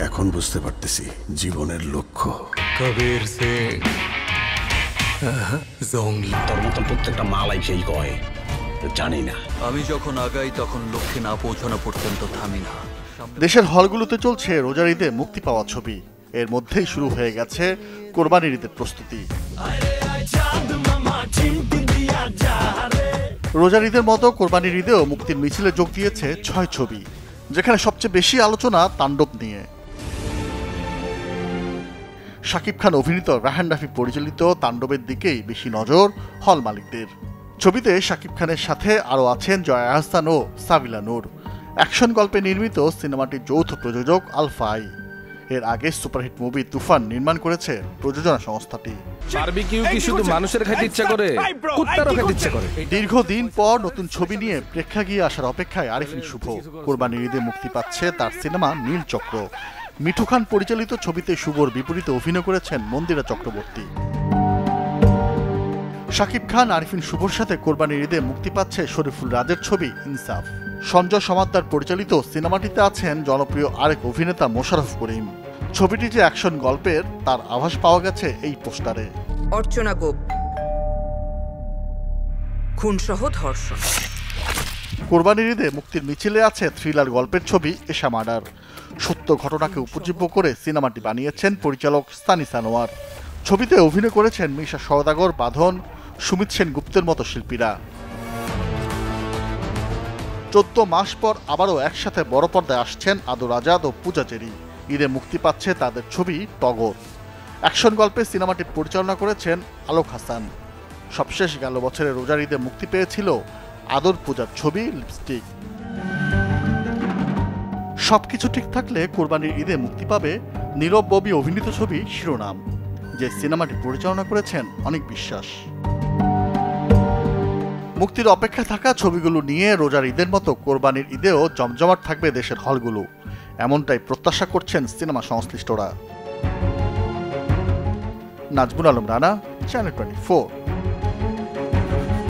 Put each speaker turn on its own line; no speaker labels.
এখন বুঝতে পারতেছি জীবনের লক্ষ্য।
কবির সিং জঙ্গলি
তোর মতন প্রত্যেকটা মালাই সেই কয় জানি না।
আমি যখন আগাই তখন লক্ষ্যে না পৌঁছানো পর্যন্ত থামি না।
দেশের হলগুলোতে চলছে রোজার ঈদে মুক্তি পাওয়া ছবি। এর মধ্যেই শুরু হয়ে গেছে কোরবানির ঈদের প্রস্তুতি। রোজার ঈদের মতো কোরবানির ঈদেও মুক্তির মিছিলে যোগ দিয়েছে 6 ছবি, যেখানে সবচেয়ে বেশি আলোচনা তাণ্ডব নিয়ে। শাকিব খান অভিনীত রায়হান রাফি পরিচালিত তাণ্ডবের দিকেই বেশি নজর হল মালিকদের। ছবিতে শাকিব খানের সাথে আরও আছেন জয়া আহসান ও সাবিলা নূর। অ্যাকশন গল্পে নির্মিত সিনেমাটির যৌথ প্রযোজক আলফাই। এর আগে সুপারহিট মুভি তুফান নির্মাণ করেছে প্রযোজনা সংস্থাটি।
বারবিকিউ কি শুধু মানুষের খেতে ইচ্ছা করে, কুত্তারও খেতে ইচ্ছা করে।
দীর্ঘদিন পর নতুন ছবি নিয়ে প্রেক্ষাগৃহে আসার অপেক্ষায় আরিফিন শুভ। কোরবানির ঈদে মুক্তি পাচ্ছে তার সিনেমা নীলচক্র। মিঠু খান পরিচালিত ছবিতে শুভর বিপরীতে অভিনয় করেছেন মন্দিরা চক্রবর্তী। শাকিব খান আরিফিন শুভর সাথে কোরবানির ঈদে মুক্তি পাচ্ছে শরীফুল রাজের ছবি ইনসাফ। সঞ্জয় সমাদ্দার পরিচালিত সিনেমাটিতে আছেন জনপ্রিয় আরেক অভিনেতা মোশাররফ করিম। ছবিটি যে অ্যাকশন গল্পের তার আভাস পাওয়া গেছে এই পোস্টারে।
অর্চনা গোপ, খুনসহ ধর্ষণ।
কোরবানির ঈদে মুক্তির মিছিলে আছে থ্রিলার গল্পের ছবি এশা মার্ডার। সত্য ঘটনাকে উপজীব্য করে সিনেমাটি বানিয়েছেন পরিচালক সানি সানোয়ার। ছবিতে অভিনয় করেছেন মিশা সওদাগর, বাঁধন, সুমিত সেনগুপ্তের মতো শিল্পীরা। 14 মাস পর আবারও একসাথে বড় পর্দায় আসছেন আদর আজাদ ও পূজা চেরি। ঈদে মুক্তি পাচ্ছে তাদের ছবি টগর। অ্যাকশন গল্পে সিনেমাটি পরিচালনা করেছেন আলোক হাসান। সবশেষ গেল বছরে রোজার ঈদে মুক্তি পেয়েছিল আদর পূজার ছবি লিপস্টিক। সবকিছু ঠিক থাকলে কোরবানির ঈদে মুক্তি পাবে নীরব ববি অভিনীত ছবি শিরোনাম, যে সিনেমাটি পরিচালনা করেছেন অনেক বিশ্বাস। মুক্তির অপেক্ষায় থাকা ছবিগুলো নিয়ে রোজার ঈদের মতো কোরবানির ঈদেও জমজমাট থাকবে দেশের হলগুলো, এমনটাই প্রত্যাশা করছেন সিনেমা সংশ্লিষ্টরা। নাজমুল আলম রানা, চ্যানেল 24।